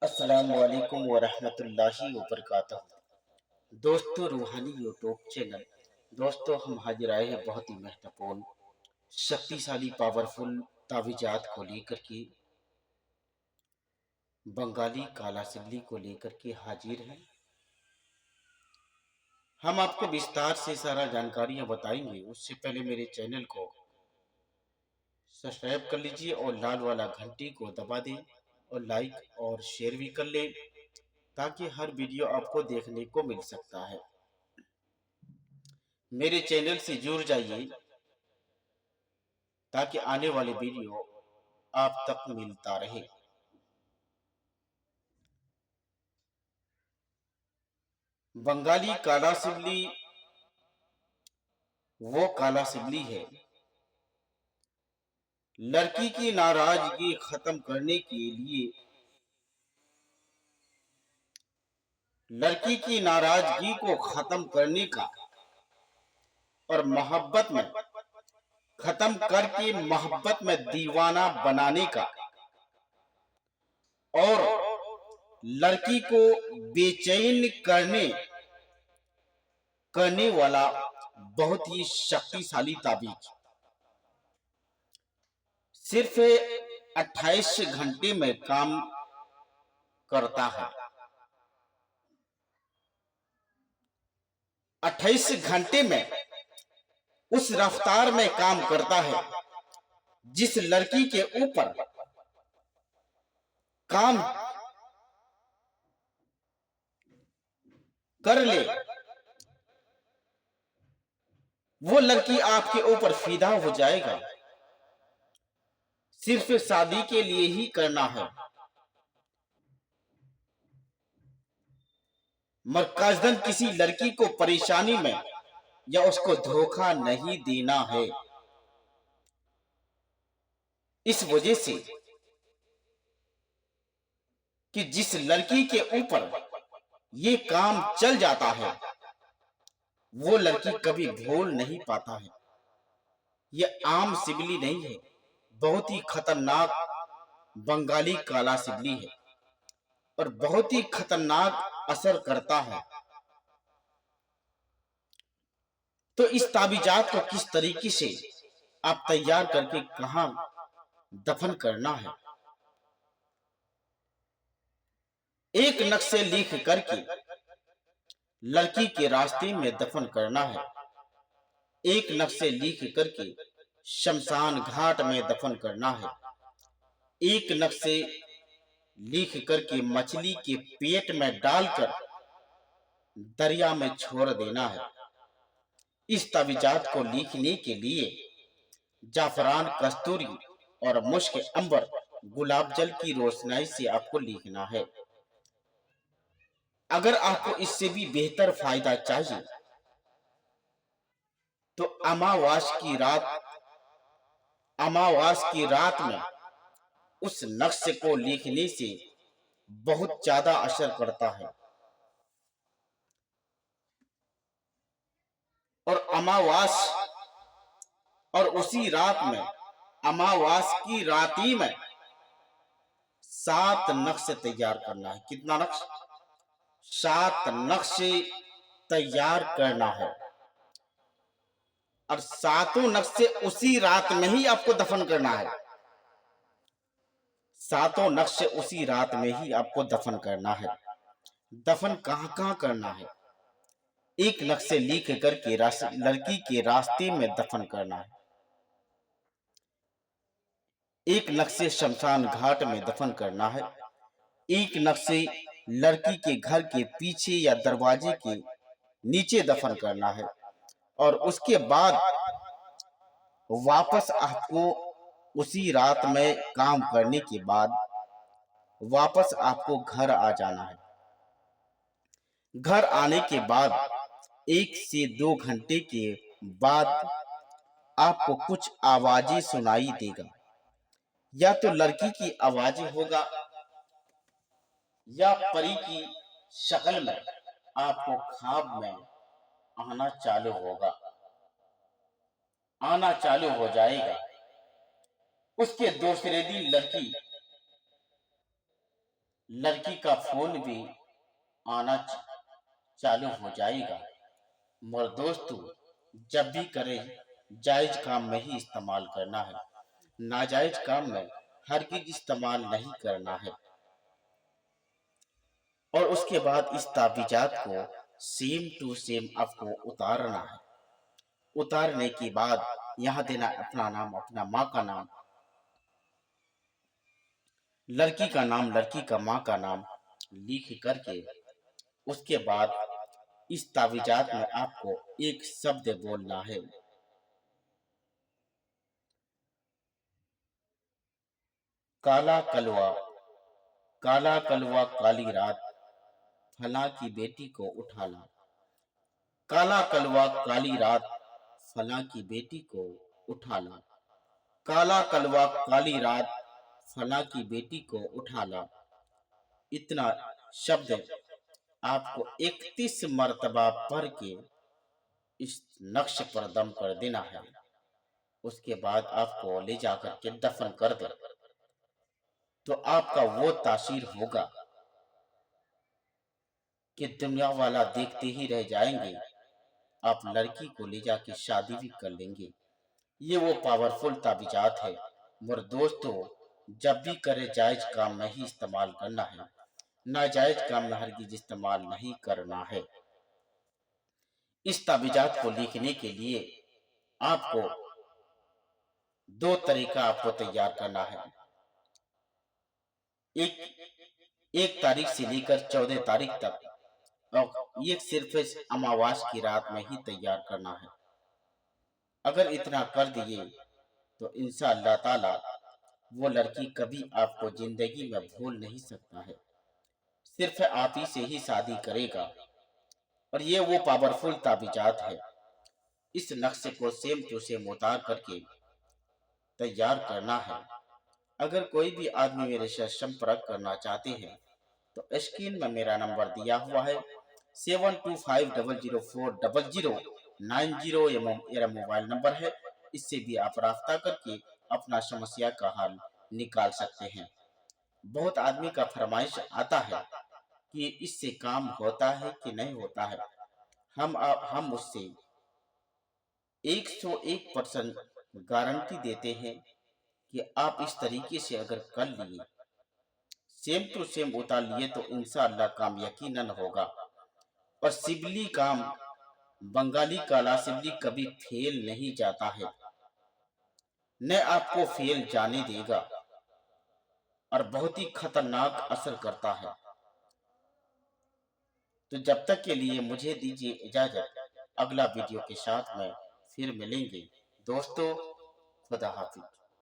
अस्सलाम वालेकुम वरहमतुल्लाहि वबरकातुहू। दोस्तों, रूहानी यूट्यूब चैनल। दोस्तों, हम हाजिर आए हैं बहुत ही महत्वपूर्ण, शक्तिशाली, पावरफुल तावीजात को लेकर के। बंगाली काला सिल्ली को लेकर के हाजिर हैं। हम आपको विस्तार से सारा जानकारियां बताएंगे। उससे पहले मेरे चैनल को सब्सक्राइब कर लीजिए और लाल वाला घंटी को दबा दें और लाइक और शेयर भी कर लें, ताकि हर वीडियो आपको देखने को मिल सकता है। मेरे चैनल से जुड़ जाइए ताकि आने वाले वीडियो आप तक मिलता रहे। बंगाली काला सिल्ली वो काला सिल्ली है, लड़की की नाराजगी खत्म करने के लिए, लड़की की नाराजगी को खत्म करने का और मोहब्बत में खत्म करके मोहब्बत में दीवाना बनाने का, और लड़की को बेचैन करने करने वाला बहुत ही शक्तिशाली ताबीज। सिर्फ 28 घंटे में काम करता है। 28 घंटे में उस रफ्तार में काम करता है जिस लड़की के ऊपर काम कर ले, वो लड़की आपके ऊपर फिदा हो जाएगा। सिर्फ शादी के लिए ही करना है, मरकजदन किसी लड़की को परेशानी में या उसको धोखा नहीं देना है। इस वजह से कि जिस लड़की के ऊपर ये काम चल जाता है, वो लड़की कभी भूल नहीं पाता है। ये आम सिबली नहीं है, बहुत ही खतरनाक बंगाली काला सिबली है और बहुत ही खतरनाक असर करता है। तो इस ताबीजात को किस तरीके से आप तैयार करके कहां दफन करना है, एक नक्शे लिख करके लड़की के रास्ते में दफन करना है। एक नक्शे लिख करके शमशान घाट में दफन करना है। एक नक्शे लिख करके मछली के पेट में डालकर दरिया में छोड़ देना है। इस तावीजात को लिखने के लिए जाफरान, कस्तूरी और मुश्क अंबर, गुलाब जल की रोशनाई से आपको लिखना है। अगर आपको इससे भी बेहतर फायदा चाहिए तो अमावास की रात में उस नक्शे को लिखने से बहुत ज्यादा असर करता है। और उसी रात में, अमावास की राती में 7 नक्शे तैयार करना है। कितना नक्श? 7 नक्शे तैयार करना है और 7 नक्शे उसी रात में ही आपको दफन करना है। 7 नक्शे उसी रात में ही आपको दफन करना है। दफन कहां कहां करना है? एक नक्शे लिख करके लड़की के रास्ते में दफन करना है। एक नक्शे शमशान घाट में दफन करना है। एक नक्शे लड़की के घर के पीछे या दरवाजे के नीचे दफन करना है। और उसके बाद वापस आपको उसी रात में काम करने के बाद वापस आपको घर आ जाना है। घर आने के बाद 1 से 2 घंटे के बाद आपको कुछ आवाजें सुनाई देगा। या तो लड़की की आवाज होगा या परी की शक्ल में आपको ख्वाब में आना चालू हो जाएगा। उसके दूसरे दिन लड़की लड़की का फोन भी आना चालू हो जाएगा। मगर दोस्तों, जब भी करें जायज काम में ही इस्तेमाल करना है, नाजायज काम में हरगिज इस्तेमाल नहीं करना है। और उसके बाद इस ताबीजात को सेम टू सेम आपको उतारना है। उतारने के बाद यहाँ देना अपना नाम, अपना माँ का नाम, लड़की का नाम, लड़की का माँ का नाम लिख करके उसके बाद इस ताबीजात में आपको एक शब्द बोलना है। काला कलवा, काला कलवा काली रात, फला की बेटी को उठा ला। काला कलवा काली रात, फला की बेटी को उठा ला। काला कलवा काली रात, फला की बेटी को उठा ला। इतना शब्द आपको 31 मर्तबा पढ़ के इस नक्श पर दम कर देना है। उसके बाद आपको ले जाकर के दफन कर दे, तो आपका वो तासीर होगा कि दुनिया वाला देखते ही रह जाएंगे। आप लड़की को ले जाके शादी भी कर लेंगे। ये वो पावरफुल ताबीजात है। मगर दोस्तों, जब भी करे जायज काम में ही इस्तेमाल करना है, नाजायज काम में हरगिज इस्तेमाल नहीं करना है। इस ताबीजात को लिखने के लिए आपको दो तरीका आपको तैयार करना है। एक एक तारीख से लेकर 14 तारीख तक, और ये सिर्फ इस अमावास की रात में ही तैयार करना है। अगर इतना कर दिए तो इंशाअल्लाह ताला वो लड़की कभी आपको जिंदगी में भूल नहीं सकता है, सिर्फ आप ही से ही शादी करेगा। और ये वो पावरफुल ताबीजात है। इस नक्शे को सेम टू सेम उतार करके तैयार करना है। अगर कोई भी आदमी मेरे से संपर्क करना चाहते हैं तो स्क्रीन में मेरा नंबर दिया हुआ है 7250040090। ये मेरा मोबाइल नंबर है। इससे भी आप रास्ता करके अपना समस्या का हल निकाल सकते हैं। बहुत आदमी का फरमाइश आता है कि इससे काम होता है कि नहीं होता है। हम उससे 101% गारंटी देते हैं कि आप इस तरीके से अगर कर लिए, सेम टू सेम उतार लिए, तो इंशाअल्लाह काम यकीनन होगा। और सिबली काम, बंगाली काला सिबली कभी फेल नहीं जाता है, न आपको फेल जाने देगा, और बहुत ही खतरनाक असर करता है। तो जब तक के लिए मुझे दीजिए इजाजत। अगला वीडियो के साथ में फिर मिलेंगे दोस्तों। खुदा हाफिज।